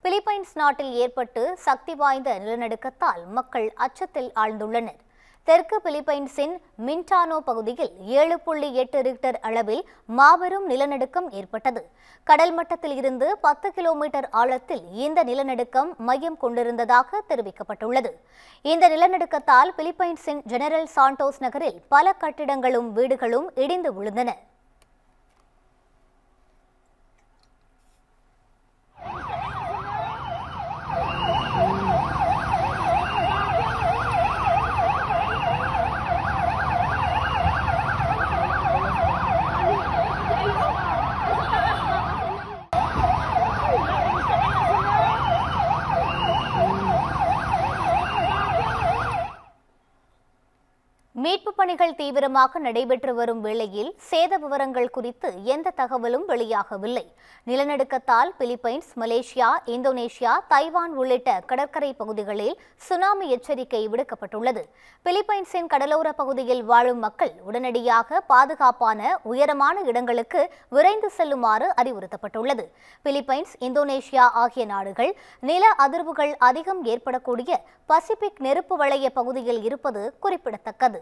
Philippines நாட்டில் ஏற்பட்டு சக்தி வாய்ந்த நிலநடுக்கத்தால் மக்கள் அச்சத்தில் ஆழ்ந்துள்ளனர். தெற்கு பிலிப்பைன்ஸின் மின்டானோ பகுதியில் 7.8 ரிக்டர் அளவில் மாபெரும் நிலநடுக்கம் ஏற்பட்டது. கடல் மட்டத்தில் இருந்து 10 கிலோமீட்டர் ஆழத்தில் இந்த நிலநடுக்கம் மையம் கொண்டிருந்ததாக தெரிவிக்கப்பட்டுள்ளது. இந்த நிலநடுக்கத்தால் பிலிப்பைன்ஸின் ஜெனரல் சாண்டோஸ் நகரில் பல கட்டிடங்களும் வீடுகளும் இடிந்து விழுந்தன. மீட்புப் பணிகள் தீவிரமாக நடைபெற்று வரும் வேளையில் சேத விவரங்கள் குறித்து எந்த தகவலும் வெளியாகவில்லை. நிலநடுக்கத்தால் பிலிப்பைன்ஸ், மலேசியா, இந்தோனேஷியா, தைவான் உள்ளிட்ட கடற்கரை பகுதிகளில் சுனாமி எச்சரிக்கை விடுக்கப்பட்டுள்ளது. பிலிப்பைன்ஸின் கடலோர பகுதியில் வாழும் மக்கள் உடனடியாக பாதுகாப்பான உயரமான இடங்களுக்கு விரைந்து செல்லுமாறு அறிவுறுத்தப்பட்டுள்ளது. பிலிப்பைன்ஸ், இந்தோனேஷியா ஆகிய நாடுகள் நில அதிர்வுகள் அதிகம் ஏற்படக்கூடிய பசிபிக் நெருப்பு வளைய பகுதியில் இருப்பது குறிப்பிடத்தக்கது.